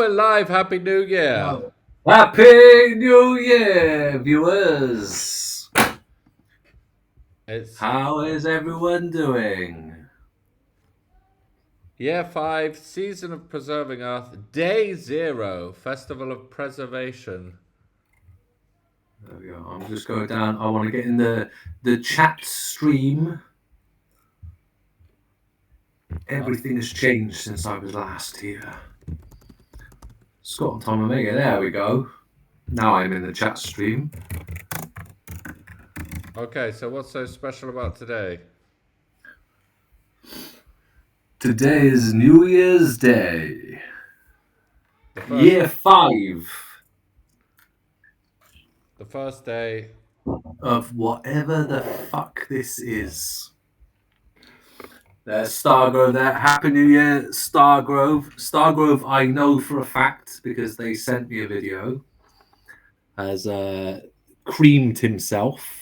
we're live. Happy New Year. Happy New Year, viewers! It's How is everyone doing? year 5, season of preserving Earth, day 0, festival of preservation. There we go. I'm just going down. I want to get in the chat stream. Everything has changed since I was last here. Scott and Tom Omega, there we go. Now I'm in the chat stream. Okay, so what's so special about today? Today is New Year's Day. Year 5. The first day Of whatever the fuck this is. There's Stargrove there. Happy New Year, Stargrove. Stargrove, I know for a fact because they sent me a video, has creamed himself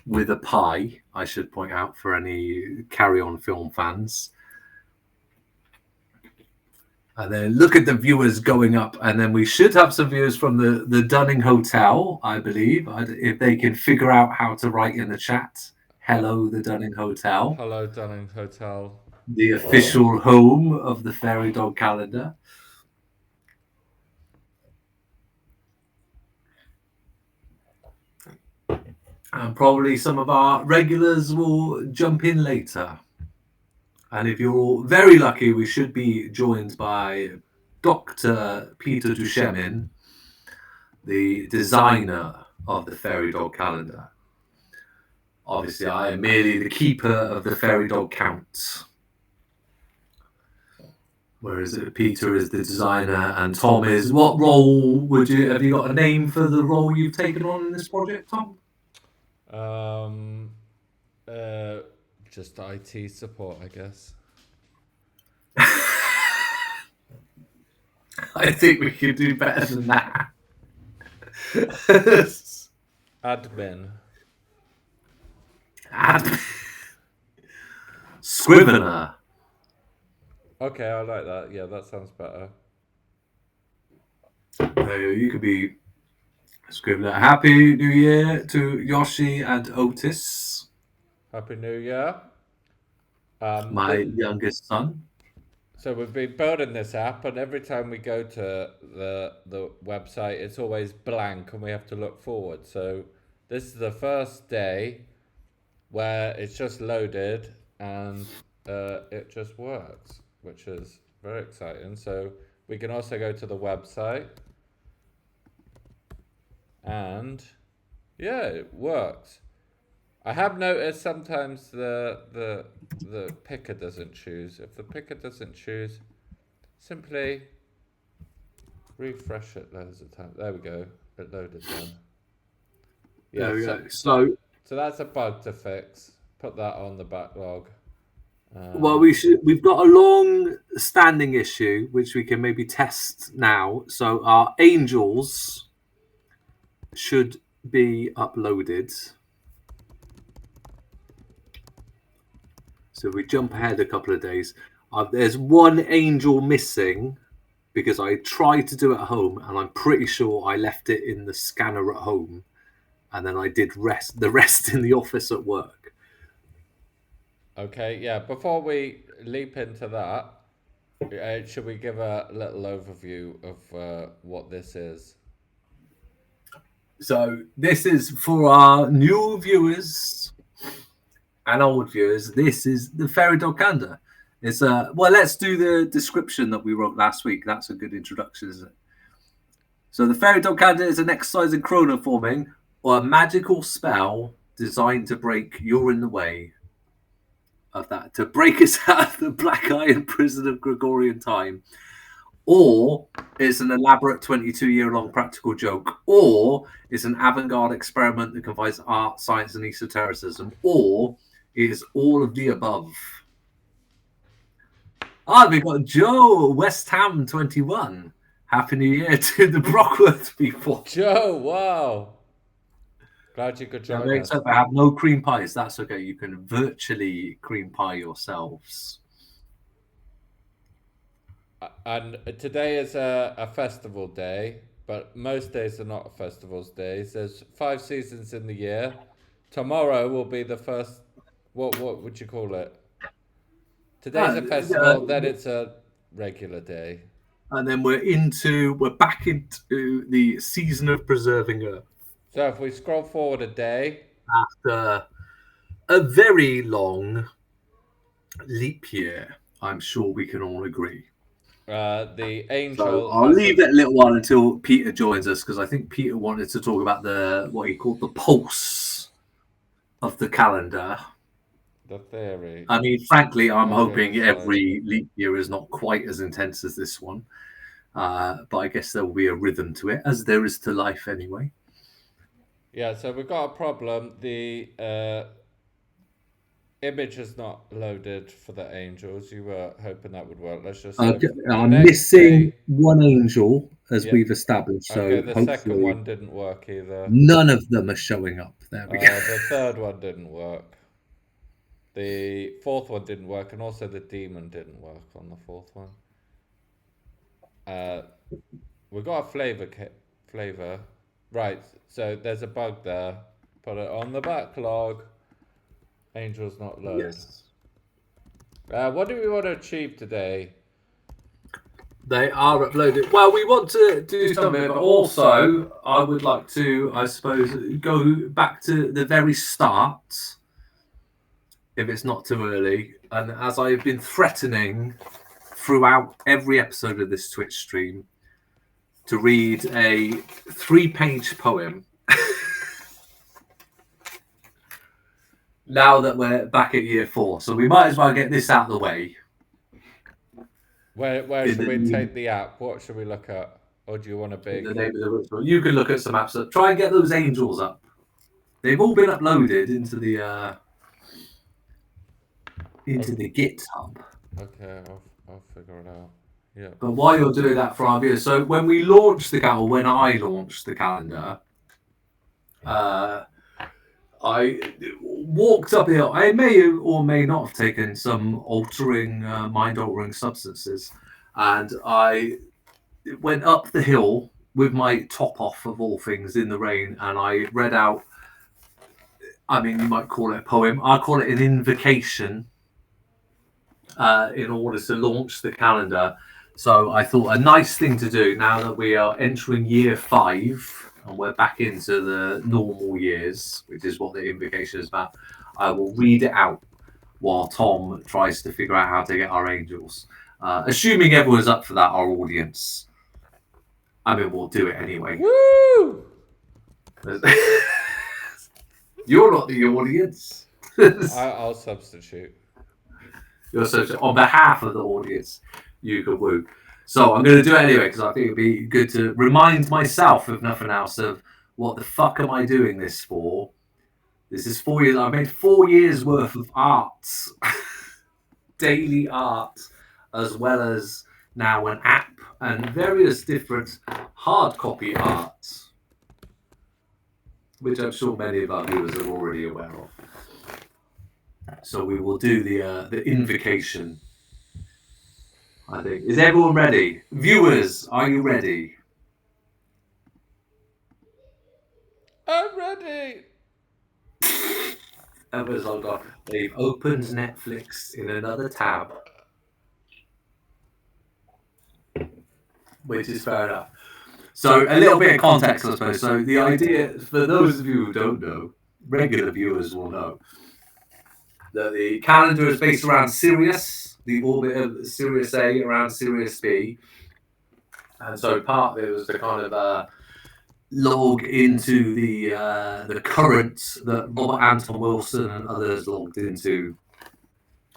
with a pie, I should point out for any Carry On Film fans. And then look at the viewers going up. And then we should have some viewers from the Dunning Hotel, I believe, if they can figure out how to write in the chat. Hello, the Dunning Hotel. Hello, Dunning Hotel. The official home of the Fairy Dog calendar. And probably some of our regulars will jump in later. And if you're very lucky, we should be joined by Dr. Peter Duchemin, the designer of the Fairy Dog calendar. Obviously, I am merely the keeper of the Fairy Dog count. Whereas Peter is the designer and Tom is... What role would you... Have you got a name for the role you've taken on in this project, Tom? Just IT support, I guess. I think we could do better than that. Admin. Scrivener. Okay, I like that. Yeah, that sounds better. You could be Scrivener. Happy New Year to Yoshi and Otis. Happy New Year. My youngest son. So we've been building this app, and every time we go to the website, it's always blank, and we have to look forward. So this is the first day where it's just loaded, and it just works, which is very exciting. So we can also go to the website, and yeah, it works. I have noticed sometimes the picker doesn't choose. If the picker doesn't choose, simply refresh it loads of times. There we go. It loaded then. Yeah, there we go. So that's a bug to fix. Put that on the backlog. Well, we've got a long-standing issue which we can maybe test now. So our angels should be uploaded. So if we jump ahead a couple of days, there's one angel missing because I tried to do it at home, and I'm pretty sure I left it in the scanner at home, and then I did the rest in the office at work. Okay, yeah. Before we leap into that, should we give a little overview of what this is? So this is for our new viewers and old viewers. This is the Fairy Dog calendar. It's well, let's do the description that we wrote last week. That's a good introduction, isn't it? So the Fairy Dog calendar is an exercise in chronoforming or a magical spell designed to break You're in the Way of that, to break us out of the black iron prison of Gregorian time. Or it's an elaborate 22-year-long practical joke, or it's an avant-garde experiment that combines art, science, and esotericism, or it is all of the above. We've got Joe, West Ham 21. Happy New Year to the Brockworth people. Joe, wow. Glad you could join us. Except I have no cream pies. That's okay. You can virtually cream pie yourselves. And today is a festival day, but most days are not festivals days. There's 5 seasons in the year. Tomorrow will be the first. What would you call it? Today's a Uh, festival, then it's a regular day. and then we're back into the season of preserving Earth So if we scroll forward a day, after a very long leap year. I'm sure we can all agree. the So angel I'll has leave that a little while until Peter joins us because I think Peter wanted to talk about what he called the pulse of the calendar. the theory. I mean, frankly, I'm Theory of hoping the slide. every leap year is not quite as intense as this one. But I guess there will be a rhythm to it, as there is to life anyway. Yeah, so we've got a problem. The image is not loaded for the angels. You were hoping that would work. Let's just Okay, hope. The I'm next missing day, one angel, as yeah. we've established. Okay, So the second hopefully one didn't work either. none of them are showing up. There we go. The third one didn't work. The fourth one didn't work, and also the demon didn't work on the fourth one. We got a flavor. Right, so there's a bug there. Put it on the backlog. Angel's not load. Yes. What do we want to achieve today? They are uploaded. Well, we want to do something, but also I would like to, I suppose, go back to the very start, if it's not too early. And as I've been threatening throughout every episode of this Twitch stream, to read a 3-page poem. Now that we're back at year 4, so we might as well get this out of the way. Where should we take the app? What should we look at? Or do you want a big... The name of the ritual. You can look at some apps. Try and get those angels up. They've all been uploaded into the GitHub. Okay, I'll figure it out. Yeah. But while you're doing that for our viewers, so when we launched the calendar, when I launched the calendar, I walked up the hill. I may or may not have taken some mind-altering substances, and I went up the hill with my top off, of all things, in the rain, and I read out, I mean, you might call it a poem. I call it an invocation in order to launch the calendar. So I thought a nice thing to do now that we are entering year 5 and we're back into the normal years, which is what the invocation is about. I will read it out while Tom tries to figure out how to get our angels. Assuming everyone's up for that, our audience. I mean, we'll do it anyway. Woo! You're not the audience. I'll substitute. You're on behalf of the audience, you can woo. So I'm going to do it anyway because I think it'd be good to remind myself, if nothing else, of what the fuck am I doing this for? This is 4 years. I made 4 years worth of art, daily art, as well as now an app and various different hard copy art, which I'm sure many of our viewers are already aware of. So we will do the invocation. I think. Is everyone ready? Viewers, are you ready? I'm ready. Amazon got. They've opened Netflix in another tab, which is fair enough. So a little bit of context, I suppose. So the idea, for those of you who don't know, regular viewers will know, that the calendar is based around Sirius, the orbit of Sirius A around Sirius B. And so part of it was to kind of log into the current that Robert Anton Wilson and others logged into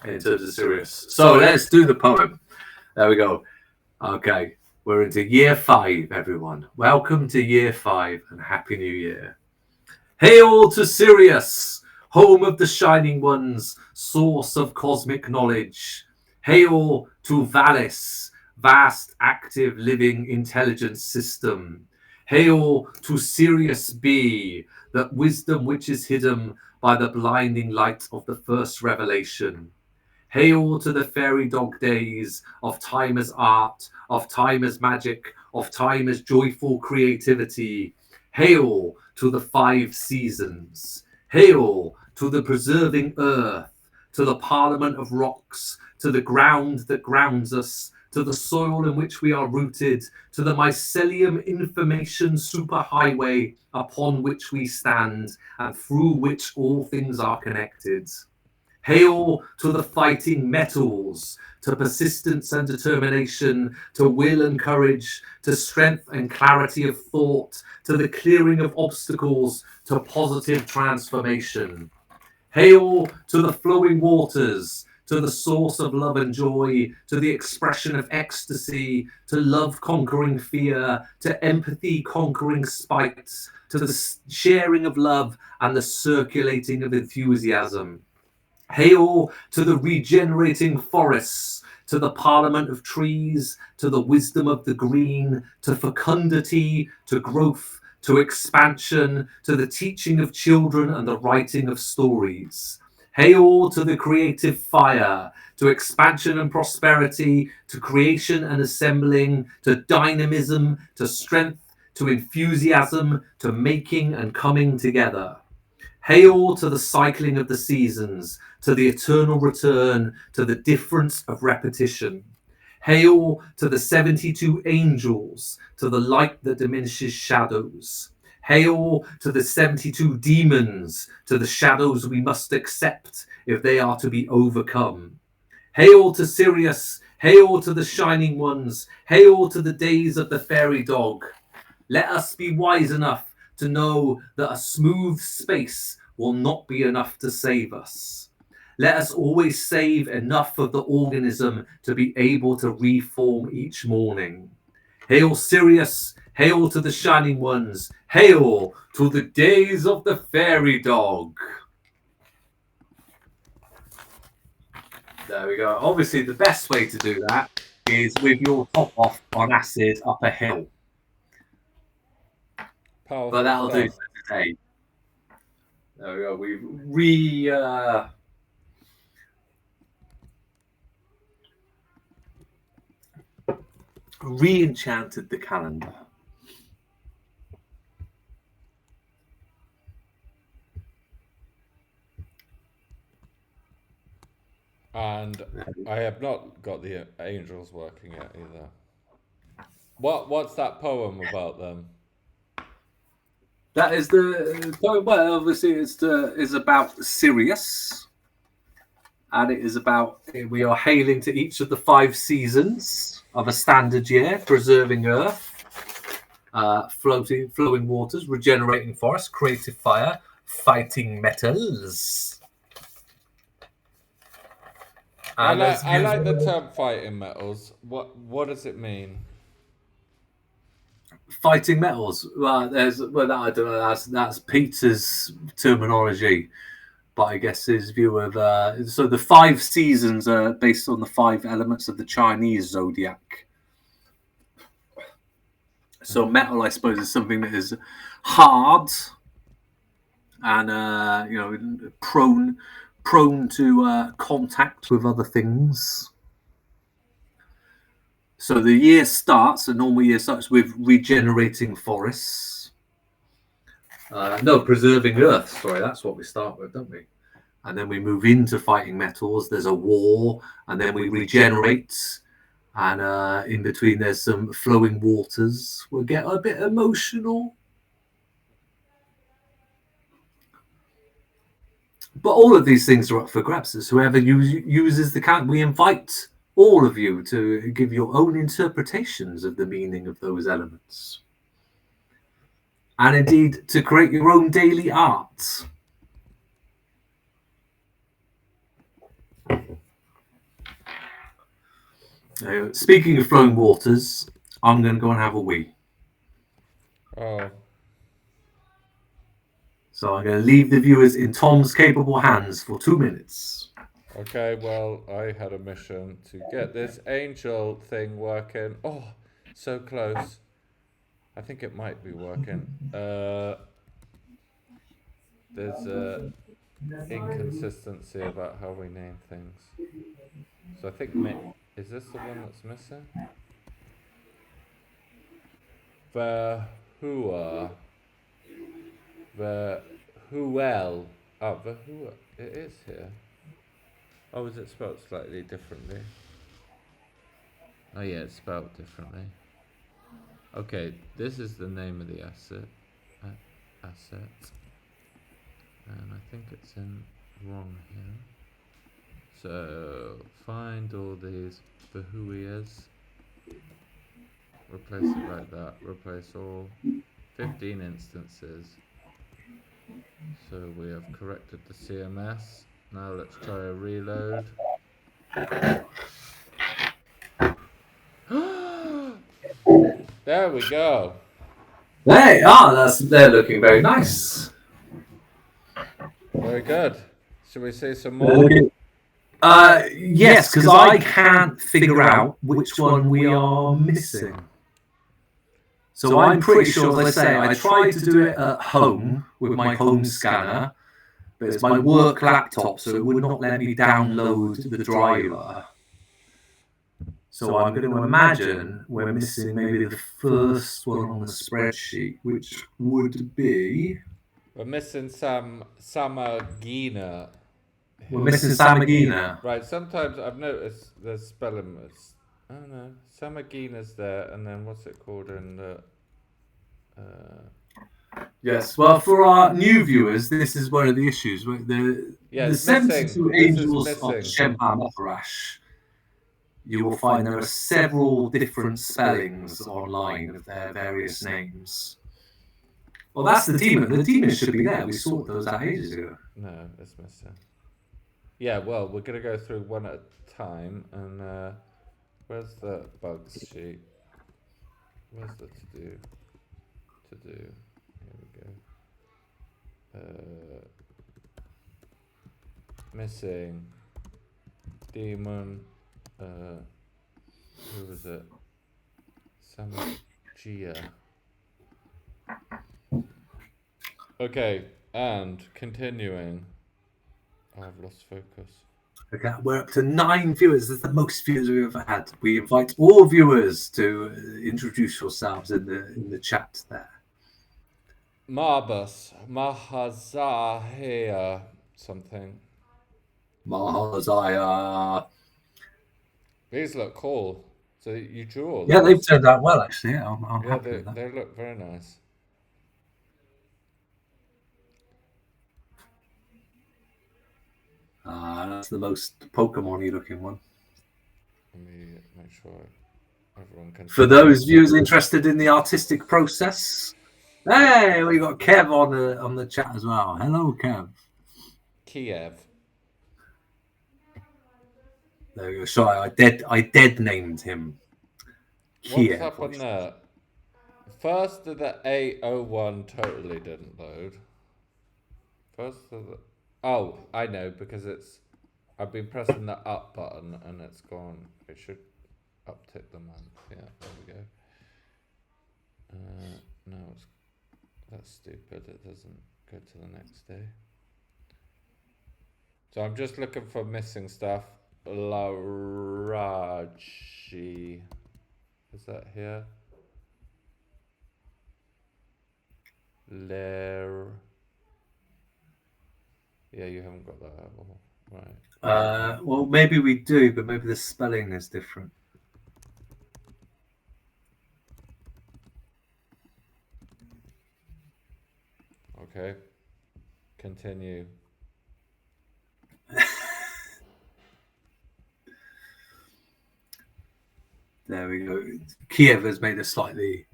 in terms of Sirius. So let's do the poem. There we go. Okay, we're into year 5, everyone. Welcome to year 5 and Happy New Year. Hail to Sirius, home of the shining ones, source of cosmic knowledge. Hail to Valis, vast, active, living intelligence system. Hail to Sirius B, that wisdom which is hidden by the blinding light of the first revelation. Hail to the fairy dog days of time as art, of time as magic, of time as joyful creativity. Hail to the 5 seasons. Hail to the preserving earth, to the parliament of rocks, to the ground that grounds us, to the soil in which we are rooted, to the mycelium information superhighway upon which we stand, and through which all things are connected. Hail to the fighting metals, to persistence and determination, to will and courage, to strength and clarity of thought, to the clearing of obstacles, to positive transformation. Hail to the flowing waters, to the source of love and joy, to the expression of ecstasy, to love conquering fear, to empathy conquering spite, to the sharing of love and the circulating of enthusiasm. Hail to the regenerating forests, to the parliament of trees, to the wisdom of the green, to fecundity, to growth, to expansion, to the teaching of children and the writing of stories. Hail to the creative fire, to expansion and prosperity, to creation and assembling, to dynamism, to strength, to enthusiasm, to making and coming together. Hail to the cycling of the seasons, to the eternal return, to the difference of repetition. Hail to the 72 angels, to the light that diminishes shadows. Hail to the 72 demons, to the shadows we must accept if they are to be overcome. Hail to Sirius, hail to the shining ones, hail to the days of the fairy dog. Let us be wise enough to know that a smooth space will not be enough to save us. Let us always save enough of the organism to be able to reform each morning. Hail Sirius, hail to the shining ones, hail to the days of the fairy dog. There we go. Obviously, the best way to do that is with your top off on acid up a hill. Powerful But that'll do stuff. for today. There we go. We've re-enchanted the calendar. And I have not got the angels working yet either. What's that poem about then? That is the well. Obviously, is about Sirius, and it is about we are hailing to each of the 5 seasons of a standard year, preserving earth, flowing waters, regenerating forests, creative fire, fighting metals. I And like the term fighting metals. What does it mean? fighting metals. I don't know. That's Peter's terminology, but I guess his view of so the 5 seasons are based on the 5 elements of the Chinese zodiac. So metal, I suppose, is something that is hard and prone to contact with other things. So the year starts, a normal year starts with regenerating forests. Preserving earth. Sorry, that's what we start with, don't we? And then we move into fighting metals. There's a war, and then we regenerate. And in between, there's some flowing waters. We'll get a bit emotional. But all of these things are up for grabs. As whoever uses the count, we invite all of you to give your own interpretations of the meaning of those elements. And indeed, to create your own daily art. Speaking of flowing waters, I'm going to go and have a wee. Oh, So I'm going to leave the viewers in Tom's capable hands for 2 minutes. okay. Well, I had a mission to get this angel thing working. Oh, so close. I think it might be working. There's a inconsistency about how we name things. So I think is this the one that's missing? Vahua. Vahuel. Oh, Vahua. It is here. Oh, is it spelled slightly differently? Oh yeah, it's spelled differently. Okay, this is the name of the asset. And I think it's in wrong here. So find all these Vahuias. Replace it like that. Replace all 15 instances. So we have corrected the CMS. Now let's try a reload. There we go. They're looking very nice. Very good. Should we see some more? Yes, because I can't figure out which one we are missing. So I'm pretty sure, as I say, I tried to do it at home with my home scanner, but it's my work laptop, so it would not let me download the driver. So I'm going to imagine we're missing maybe the first one on the spreadsheet, which would be... We're missing Samagina. We're missing Samagina. Right, sometimes I've noticed the spelling is... I don't know. Samagina's there, and then what's it called in the... Yes, well, for our new viewers, this is one of the issues. The 72 Angels of Shemha Mefarash, you will find there are several different spellings online of their various names. Well, that's the demon. The demon should be there. We sorted those out ages ago. No, it's missing. Yeah, well, we're going to go through one at a time, and where's the bugs sheet? Where's the to-do? Here we go. Missing demon. Who was it? Samagia. Okay, and continuing. Oh, I've lost focus. Okay, we're up to 9 viewers. That's the most viewers we've ever had. We invite all viewers to introduce yourselves in the chat there. Marbus, Mahazahia, something. Mahazaya. These look cool. So you drew all Yeah, they've turned out well, actually. I'm happy with that. They look very nice. That's the most Pokemon-y looking one. Let me make sure everyone can... For those viewers interested in the artistic process, hey, we got Kev on the chat as well. Hello, Kev. Kiev. There we go. Sorry, I dead named him. Kiev. What's up on there? First of the 801 totally didn't load. First of the... Oh, I know, because I've been pressing the up button and it's gone. It should uptick the month. Yeah, there we go. No, that's stupid. It doesn't go to the next day. So I'm just looking for missing stuff. Laraji. Is that here? Yeah, you haven't got that at all. Right. Well, maybe we do, but maybe the spelling is different. Okay. Continue. There we go. Kiev has made a slightly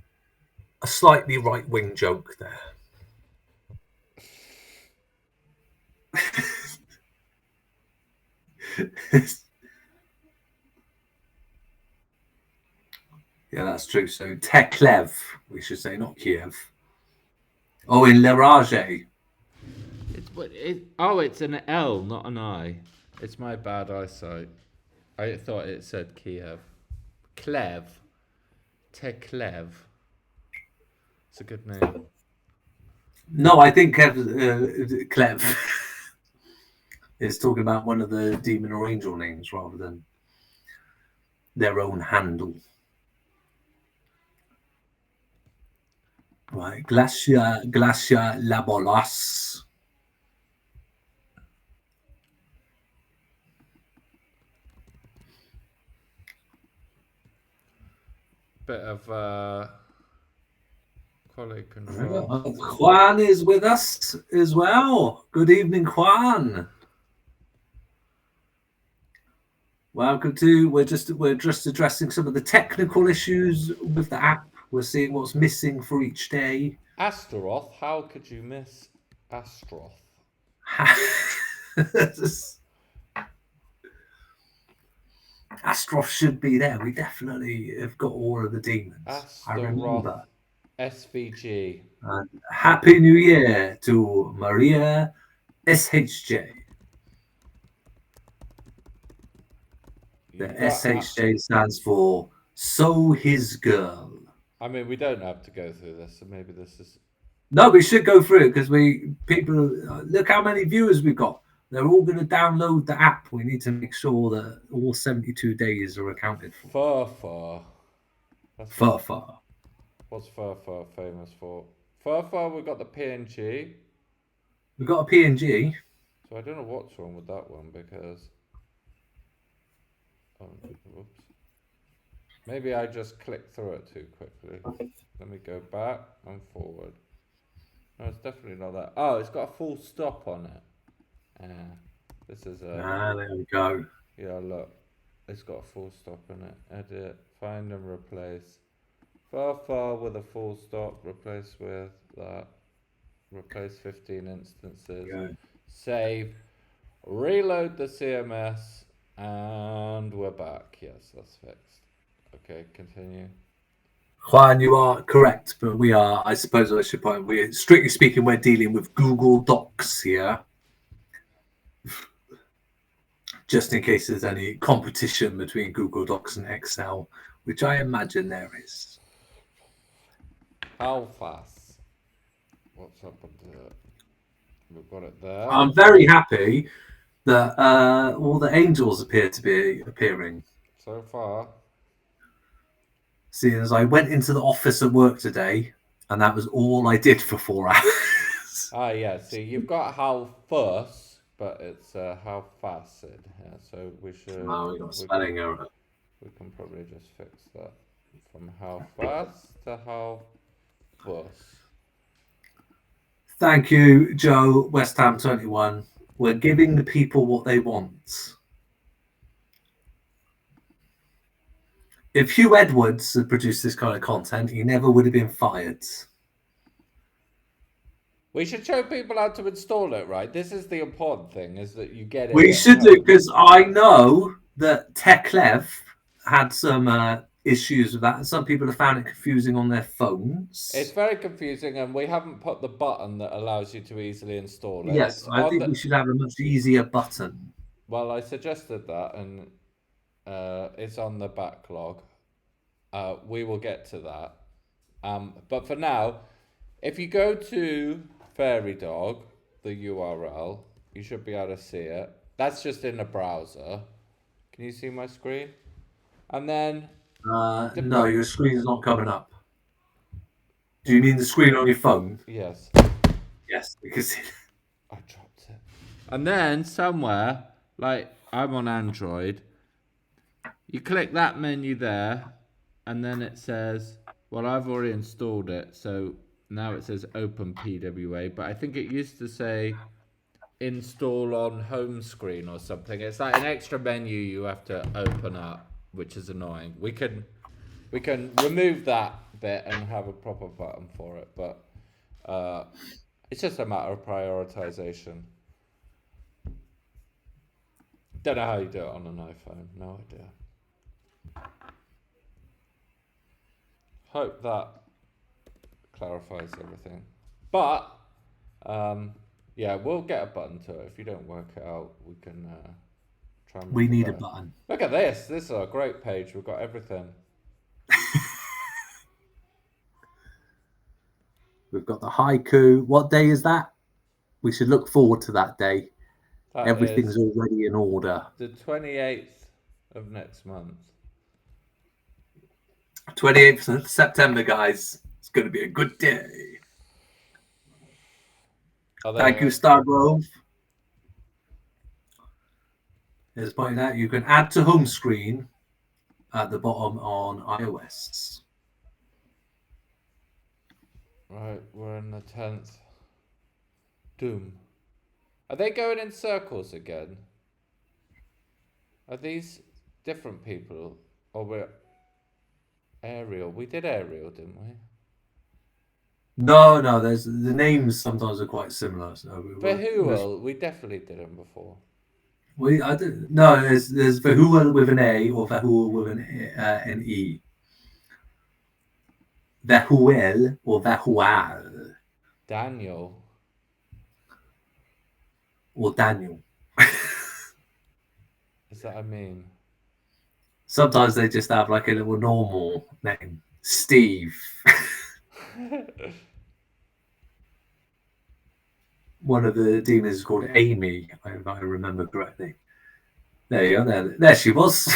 right-wing joke there. Yeah, that's true. So Teklev, we should say, not Kiev. Oh, in Lerage. It's an L, not an I. It's my bad eyesight. I thought it said Kiev. Klev. Teklev. It's a good name. No, I think Klev is talking about one of the demon or angel names rather than their own handle. Right, Glacia Labolas. Bit of quality control. Juan is with us as well. Good evening, Juan. Welcome to. We're just addressing some of the technical issues with the app. We're seeing what's missing for each day. Astaroth, how could you miss Astaroth? Astaroth should be there. We definitely have got all of the demons. I remember. SVG. And Happy New Year to Maria SHJ. The SHJ stands for So His Girl. I mean, we don't have to go through this, so maybe this is... No, we should go through it because look how many viewers we've got. They're all going to download the app. We need to make sure that all 72 days are accounted for. Furfur. What's Furfur famous for? Furfur, we've got the PNG. We've got a PNG. So I don't know what's wrong with that one because... Oh, whoops. Maybe I just clicked through it too quickly. Let me go back and forward. No, it's definitely not that. Oh, it's got a full stop on it. This is a... there we go. Yeah, look. It's got a full stop in it. Edit, find and replace. Far with a full stop, replace with that. Replace 15 instances. Yeah. Save. Reload the CMS. And we're back. Yes, that's fixed. Okay, continue. Juan, you are correct, but we are, I suppose I should point, strictly speaking, we're dealing with Google Docs here. Just in case there's any competition between Google Docs and Excel, which I imagine there is. How fast? What's up with the... We've got it there. I'm very happy that all the angels appear to be appearing. So far. Seeing as I went into the office at work today, and that was all I did for 4 hours. Ah, yeah. See, you've got how fast, but it's how fast. Yeah, so we should... Oh, we got spelling error. We can probably just fix that. From how fast to how fast. Thank you, Joe, West Ham 21. We're giving the people what they want. If Hugh Edwards had produced this kind of content, he never would have been fired. We should show people how to install it, right? This is the important thing, is that you get it. We should do, because I know that TechLev had some issues with that. Some people have found it confusing on their phones. It's very confusing, and we haven't put the button that allows you to easily install it. Yes, I think we should have a much easier button. Well, I suggested that, and it's on the backlog. We will get to that. But for now, if you go to Fairy Dog, the URL, you should be able to see it. That's just in the browser. Can you see my screen? And then... no, your screen's not coming up. Do you mean the screen on your phone? Yes. Yes, because I dropped it. And then somewhere, like I'm on Android, you click that menu there, and then it says, well, I've already installed it, so now it says open PWA, but I think it used to say install on home screen or something. It's like an extra menu you have to open up, which is annoying. We can remove that bit and have a proper button for it, but it's just a matter of prioritization. Don't know how you do it on an iPhone. No idea. Hope that clarifies everything. But yeah, we'll get a button to it. If you don't work it out, we can try and... We need a button. Look at this. This is a great page. We've got everything. We've got the haiku. What day is that? We should look forward to that day. Everything's already in order. The 28th of next month. 28th of September, guys. It's going to be a good day. Thank you, Stargrove. As pointed out, you can add to home screen at the bottom on iOS. Right, we're in the 10th. Doom. Are they going in circles again? Are these different people? Or we're Ariel? We did Ariel, didn't we? No, there's the names sometimes are quite similar. So Behuel, we definitely did them before. There's Behuel with an A or Behuel with an E. Behuel or Behual. Daniel. Or Daniel. Is that a meme? Sometimes they just have like a little normal name. Steve. One of the demons is called Amy, if I remember correctly. There you go. There she was.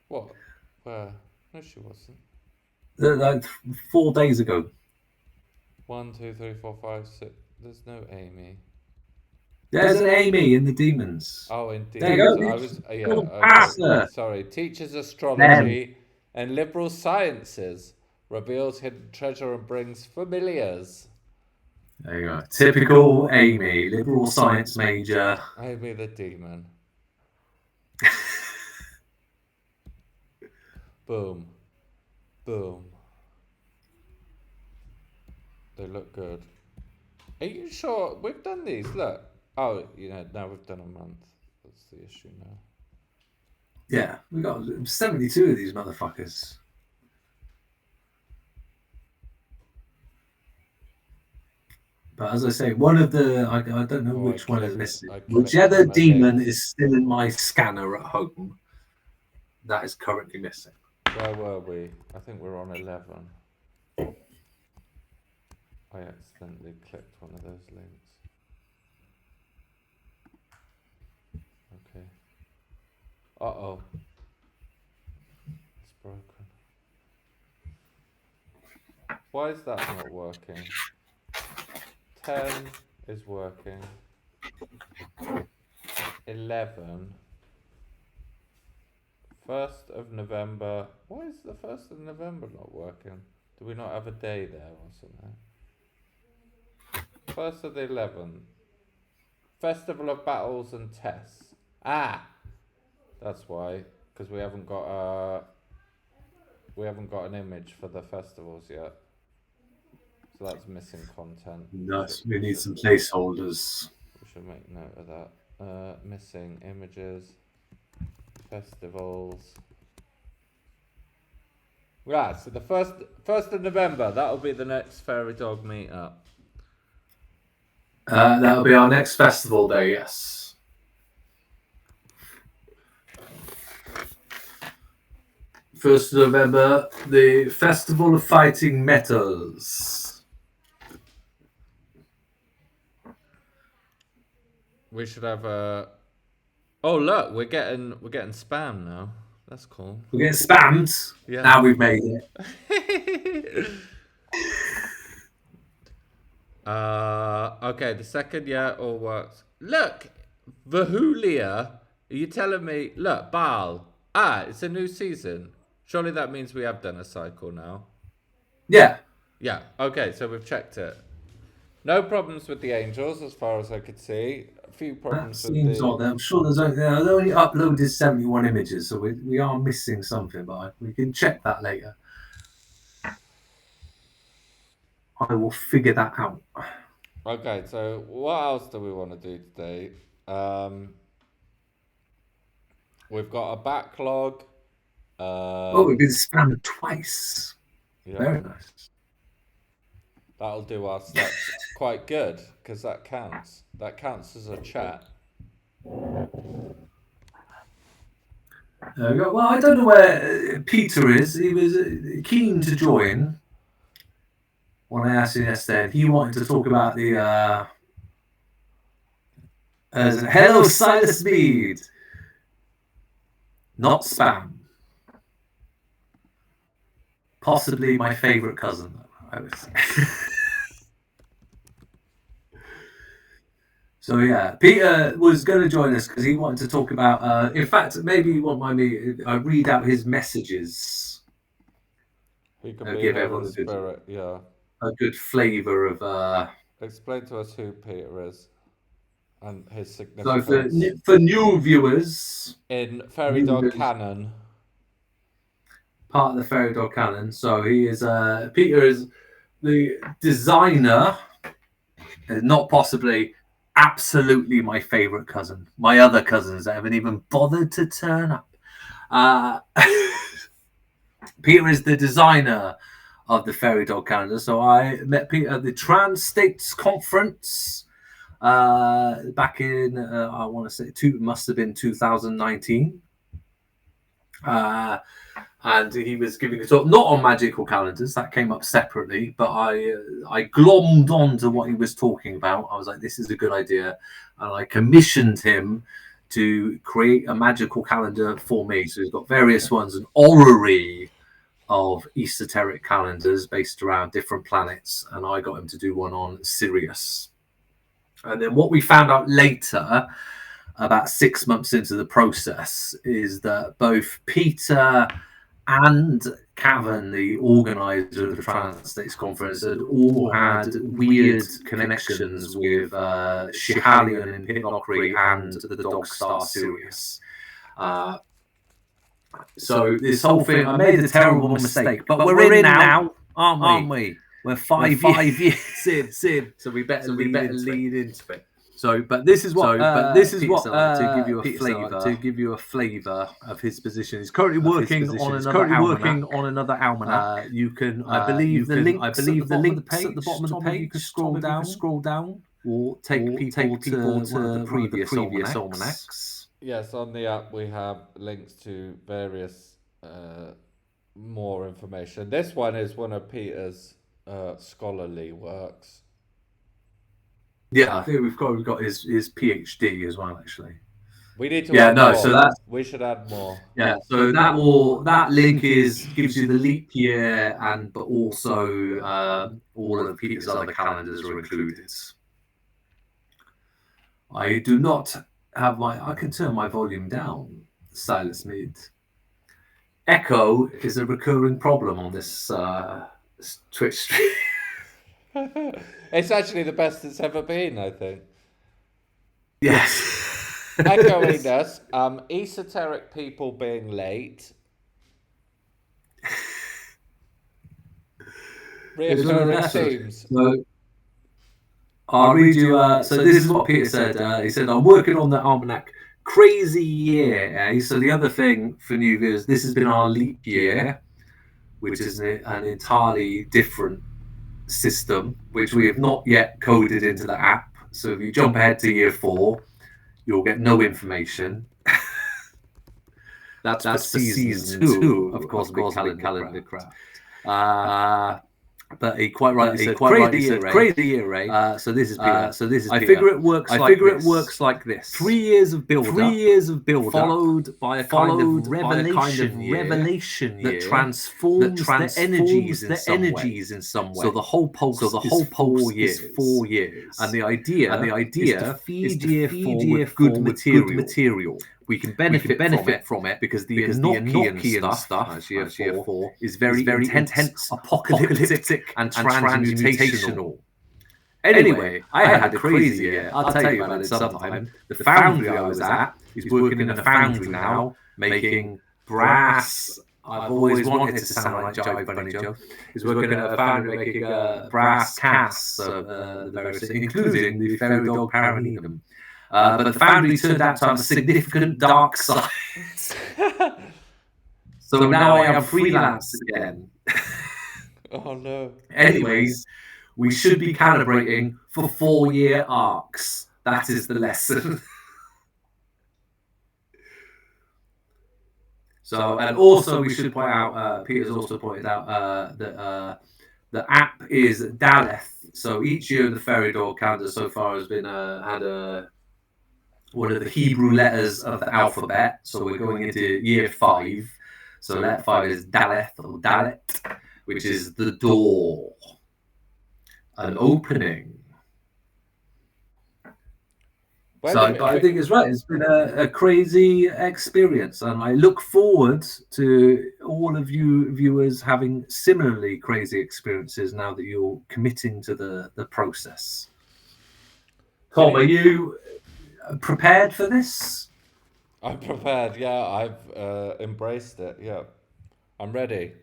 What? Where? No, she wasn't. Like 4 days ago. 1, 2, 3, 4, 5, 6. There's no Amy. There's an Amy in the demons. Oh, indeed. There you go. I was, okay. Sorry. Teaches astrology and liberal sciences. Reveals hidden treasure and brings familiars. There you go. Typical Amy, liberal science major. Amy the demon. Boom. Boom. They look good. Are you sure? We've done these, look. Oh, now we've done a month. That's the issue now. Yeah, we got 72 of these motherfuckers. But as I say, one of the I don't know which one is missing. Whichever demon is still in my scanner at home, that is currently missing. Where were we? I think we're on 11. I accidentally clicked one of those links. Okay. Uh-oh. It's broken. Why is that not working? 10 is working. 11. 1st of November. Why is the 1st of November not working? Do we not have a day there or something? 1st of the 11th. Festival of Battles and Tests. Ah! That's why. Because we haven't got an image for the festivals yet. So that's missing content. Nice. We need some placeholders. We should make note of that. Missing images. Festivals. Right, so the 1st of November, that'll be the next Fairy Dog meetup. That'll be our next festival day, yes. First of November, the Festival of Fighting Metals. We should have a. Oh look, we're getting spam now. That's cool. We're getting spammed. Yeah. Now we've made it. Okay, the second all works. Look, Vahulia. Are you telling me? Look, Baal. It's a new season. Surely that means we have done a cycle now. Yeah. Yeah. Okay, so we've checked it. No problems with the angels, as far as I could see. A few problems with the. Odd. I'm sure there's only uploaded 71 images, so we are missing something, but we can check that later. I will figure that out. Okay, so what else do we want to do today? We've got a backlog. We've been spammed twice. Yeah. Very nice. That'll do us. That's quite good because that counts. That counts as a chat. Well, I don't know where Peter is. He was keen to join. When I asked him yesterday, he wanted to talk about the hello Silas Bede, not spam. possibly my favorite cousin, I would say. So yeah, Peter was going to join us because he wanted to talk about. In fact, maybe you won't mind me. I read out his messages. He can I'll be give here everyone in spirit. Yeah. a good flavour of. Explain to us who Peter is and his So significance for new viewers, in Fairy Dog canon. Part of the Fairy Dog canon. So he is Peter is the designer, not possibly absolutely my favourite cousin. My other cousins that haven't even bothered to turn up. Peter is the designer of the Fairy Dog calendar. So I met Peter at the Trans States Conference back in, I want to say, must have been 2019. And he was giving a talk, not on magical calendars, that came up separately, but I glommed on to what he was talking about. I was like, this is a good idea. And I commissioned him to create a magical calendar for me. So he's got various ones, an orrery of esoteric calendars based around different planets. And I got him to do one on Sirius. And then what we found out later, about 6 months into the process, is that both Peter and Cavan, the organizer of the Trans States Conference, had all had weird connections with Schihalion in Pitlochry and the Dog Star Sirius. So this whole thing, I made a terrible mistake, but we're in now, aren't we? We're five years in, so we better lead into it. So, but this is what to give you a flavour of his position. He's currently working on another almanac. You can, I believe, the links at the bottom of the page. You can scroll down, or take people to the previous almanacs. Yes, on the app we have links to various more information. This one is one of Peter's scholarly works. Yeah, I think we've got his PhD as well, actually. We need to add more. So we should add more. Yeah, so that link gives you the leap year, but also all of Peter's other calendars are included. I do not have I can turn my volume down, Silas Mead. Echo is a recurring problem on this Twitch stream. It's actually the best it's ever been, I think. Yes. Echoing us, esoteric people being late. Reoccurring themes. So, I'll read you. So this is what Peter said. He said, "I'm working on the almanac. Crazy year." So the other thing for new viewers, this has been our leap year, which is an entirely different system, which we have not yet coded into the app. So if you jump ahead to year 4, you'll get no information. That's for season 2 of Cosmic Calendar Craft. But he quite rightly said, crazy year, Ray. So this is Peter. I figure it works like this. 3 years of build up, followed by a kind of revelation year that transforms the energies in some way. So the whole pulse is 4 years. And the idea is to feed year 4 with good material. We can benefit from it because the Enochian stuff, as year 4, is very intense, apocalyptic, and transmutational. Anyway, I had a crazy year. I'll tell you about it sometime. The foundry I was at is working in a foundry now, making brass. I've always wanted to sound like Jive Bunny Joe. He's working at a foundry making brass casts of the various, including the Fairy Dog Paranedum. But the foundry turned out to have a significant dark side. So now I am freelance again. Oh no. Anyways, we should be calibrating for 4-year arcs. That is the lesson. So, and also we should point out, Peter's also pointed out that the app is Daleth. So each year the Fairy Dog calendar so far has been had one of the Hebrew letters of the alphabet. So we're going into year 5. So letter 5 is Daleth or Dalet. which is the door, an opening. When So I think it's right. It's been a crazy experience, and I look forward to all of you viewers having similarly crazy experiences now that you're committing to the process. Tom, are you prepared for this? I'm prepared. Yeah, I've embraced it. Yeah, I'm ready.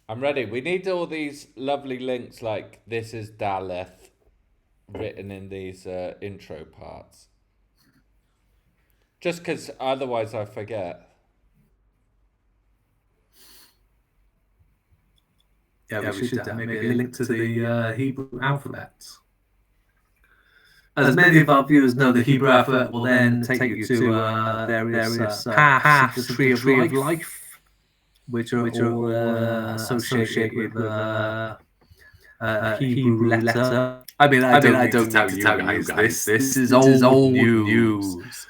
I'm ready. We need all these lovely links like this is Daleth written in these intro parts. Just because otherwise I forget. Yeah, we should maybe a link to the Hebrew alphabet. As many of our viewers know, the Hebrew alphabet will then take you to various paths of the tree of life, which are all associated with a Hebrew letter. I mean, I don't need to tell you guys. This is old news.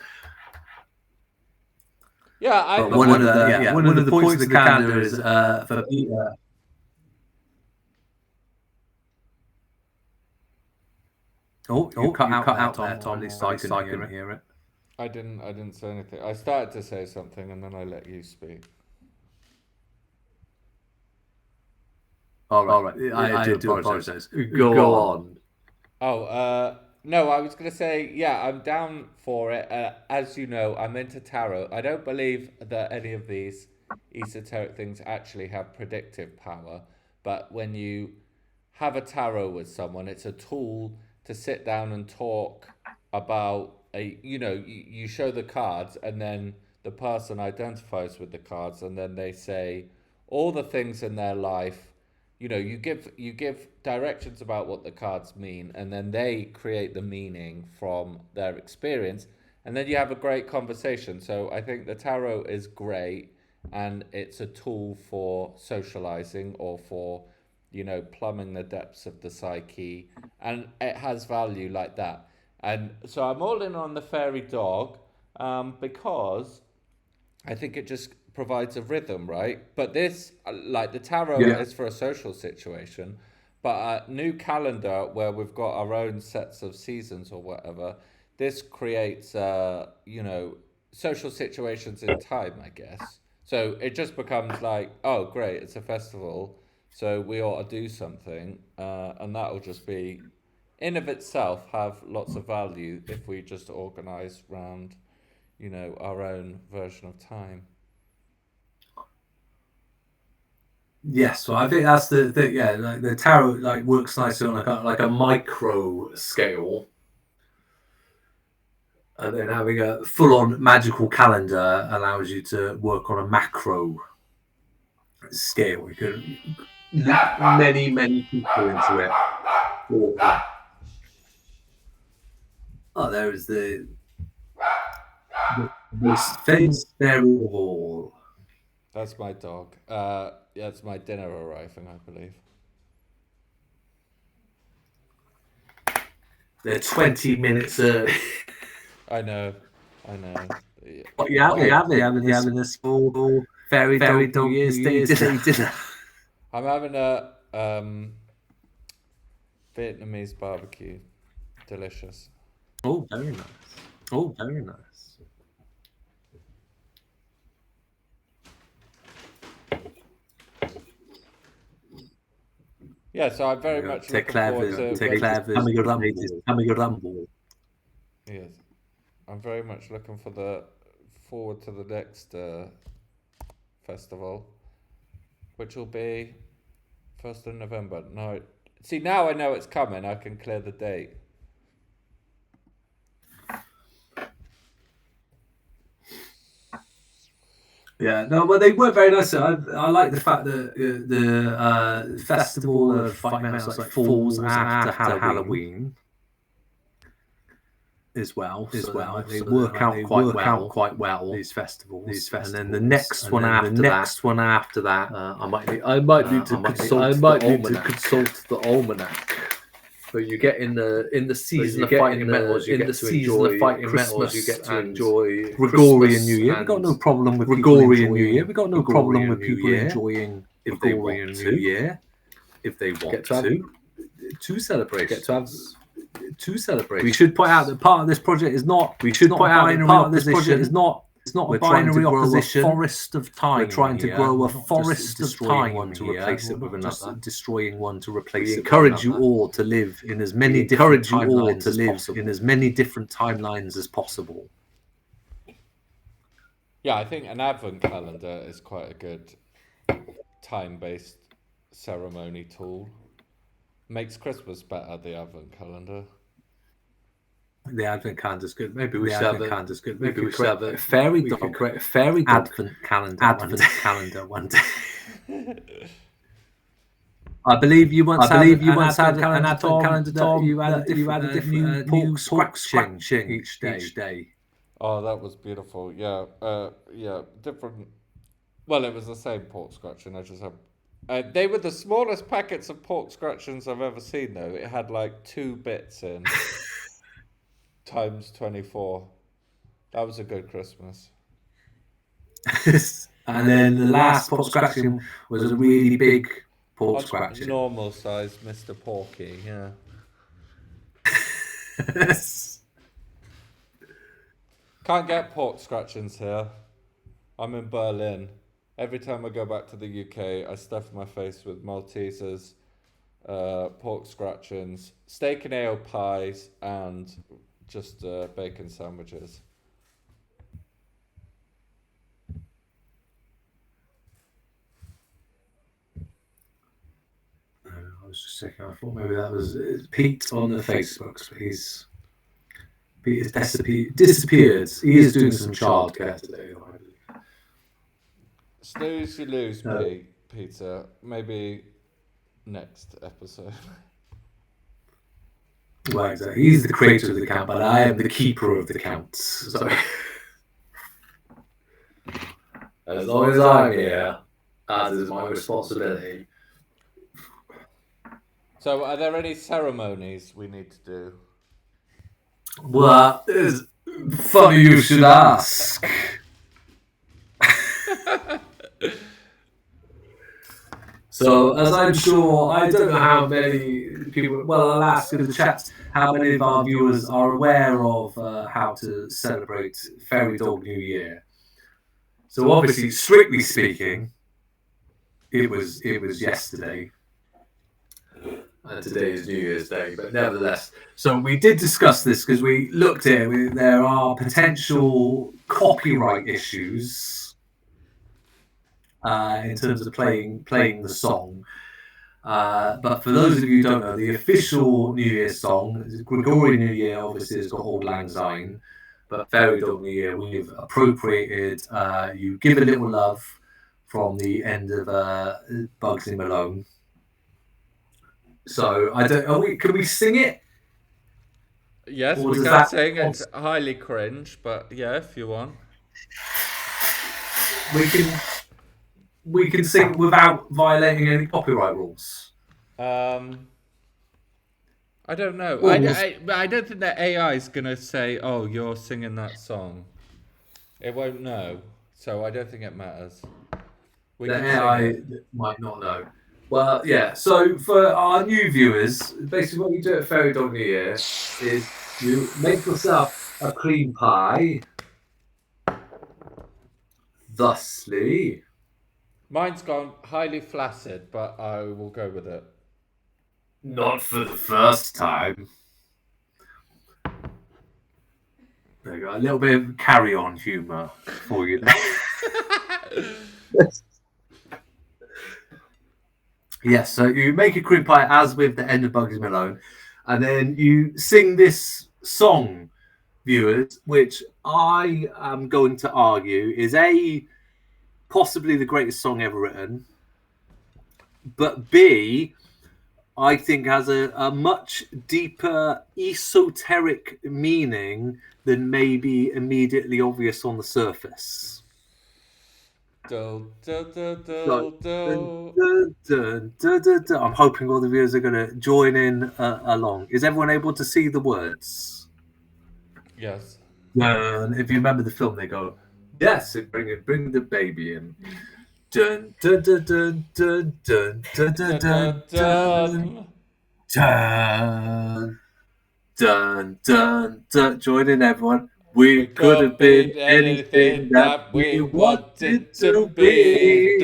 Yeah, But one of the points of the calendar is for Peter. Oh, you cut out there, Tom. At least I couldn't hear it. I didn't say anything. I started to say something and then I let you speak. All right. I do apologize. Go on. Oh, no, I was going to say, yeah, I'm down for it. As you know, I'm into tarot. I don't believe that any of these esoteric things actually have predictive power. But when you have a tarot with someone, it's a tool to sit down and talk about you show the cards and then the person identifies with the cards and then they say all the things in their life. You give directions about what the cards mean and then they create the meaning from their experience and then you have a great conversation. So I think the tarot is great and it's a tool for socializing or for plumbing the depths of the psyche, and it has value like that. And so I'm all in on the fairy dog because I think it just provides a rhythm, right? But this, like the tarot is for a social situation, but a new calendar where we've got our own sets of seasons or whatever, this creates, social situations in time, I guess. So it just becomes like, oh, great, it's a festival. So we ought to do something, and that'll just be, in of itself, have lots of value if we just organise around, our own version of time. Yes, well, I think that's the thing. Yeah, like the tarot works nicely on like a micro scale, and then having a full-on magical calendar allows you to work on a macro scale. You can let many people into it. Oh, there is the most famous fairy of all. That's my dog. It's my dinner arriving, I believe. They're 20 minutes early. I know. What you having a small fairy dog New Year's Day dinner? I'm having a Vietnamese barbecue. Delicious. Oh, very nice. Yeah, so I'm very much looking forward to... Yes. I'm very much looking forward to the next festival, which will be 1st of November. No, see, now I know it's coming. I can clear the date. Yeah, no, well, they were very nice. I like the fact that the festival of Fight Mouse falls after Halloween as well. They work out quite well. These festivals, and then the next one after that, I might need to consult the almanac. So you get in the season of fighting metals, you get to enjoy Christmas, you get to enjoy Gregorian New Year. We've got no problem with Gregorian New Year. We've got no problem with people enjoying if they want to. Year, if they want get to have two celebrations. get to have two celebrations. We should point out that part of this project is not. We should not point a out that binary part of this opposition. project is not. It's not We're a trying to binary grow opposition. a forest of time. We're trying to here. grow a We're not forest just of time one to here. replace it We're with not just another. destroying one to replace We it. encourage you all to live in as many different timelines as possible. in as many different timelines as possible. Yeah, I think an advent calendar is quite a good time-based ceremony tool. Makes Christmas better, the advent calendar. The advent calendar's good. Maybe we The should have advent a calendar's good. Maybe Maybe we should have a fairy dog. create a fairy dog Advent calendar. advent calendar one day. I believe you once had an advent calendar. Tom, you had a different pork scratching each day. Oh, that was beautiful. Yeah, different. Well, it was the same pork scratching. I just have. They were the smallest packets of pork scratchings I've ever seen. Though it had like 2 bits in, times 24. That was a good Christmas. And then the last pork scratching was a really big pork scratching. Normal size, Mr. Porky. Yeah. Can't get pork scratchings here. I'm in Berlin. Every time I go back to the UK, I stuff my face with Maltesers, pork scratchings, steak and ale pies, and just bacon sandwiches. I was just checking. I thought maybe that was Pete on the Facebooks, but Pete has disappeared. He is doing some childcare today. Snooze you lose, No. Peter. Maybe next episode. Well, exactly. He's the creator of the account, but I am the keeper of the accounts. So As long as I'm here, as is my responsibility. So, are there any ceremonies we need to do? well, it's funny you should ask. So, as I'm sure, I don't know how many people, well, I'll ask in the chat how many of our viewers are aware of how to celebrate Fairy Dog New Year. So, obviously, strictly speaking, it was yesterday. And today is New Year's Day, but nevertheless, So we did discuss this because we looked at it. There are potential copyright issues in terms of playing the song. But for those of you who don't know, the official New Year song, Gregorian New Year, obviously has got Auld Lang Syne, but Fairy Dog New Year, we've appropriated You Give a Little Love from the end of Bugsy Malone. So I don't. Can we sing it? Yes, Or we does can that- sing. It's highly cringe, but yeah, if you want. We can sing without violating any copyright rules. I don't know. Well, I don't think that AI is gonna say, "Oh, you're singing that song." It won't know, so I don't think it matters. We The can AI sing it. might not know. Well, yeah. So for our new viewers, basically what you do at Fairy Dog New Year is you make yourself a cream pie. Thusly, Mine's gone highly flaccid, but I will go with it. not for the first time. There you go. A little bit of carry-on humour for you. Yes, so you make a cream pie as with the end of Bugsy Malone, and then you sing this song, viewers, which I am going to argue is possibly the greatest song ever written, but B, I think has a much deeper esoteric meaning than maybe immediately obvious on the surface. Do, do, do, do, Dun, do. dun, dun, dun, dun, dun. I'm hoping all the viewers are going to join in along. Is everyone able to see the words? Yes. If you remember the film, they go, "Yes, bring the baby in." Dun dun dun dun dun dun dun dun dun dun dun dun dun dun. Join in, everyone. We could have been anything that we wanted to be.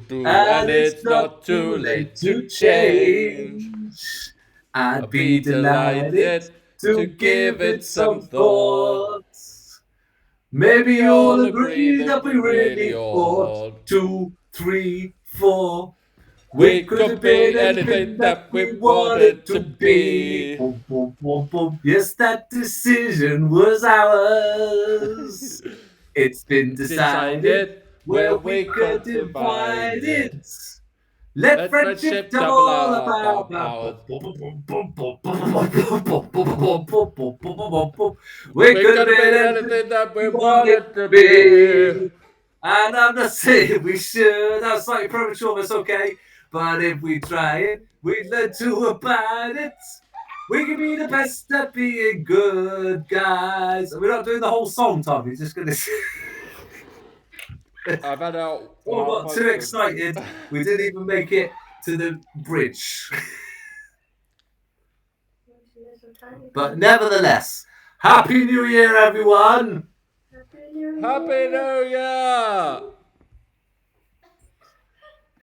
And it's not too late to change. I'd be delighted to give it some thought. Maybe you'll agree that we really ought. 2, 3, 4. We could have been anything that we wanted to be. Boom, boom, boom, boom. Yes, that decision was ours. It's been decided where we could divide it. Let friendship tell all about ours. We could have been anything that we wanted to be. And I'm not saying we should. That's slightly premature, but it's okay. But if we try it, we learn to abide it. We can be the best at being good, guys. We're not doing the whole song, Tom. You're just going to... I've had out. We got too excited. We didn't even make it to the bridge. But nevertheless, Happy New Year, everyone! Happy New Year!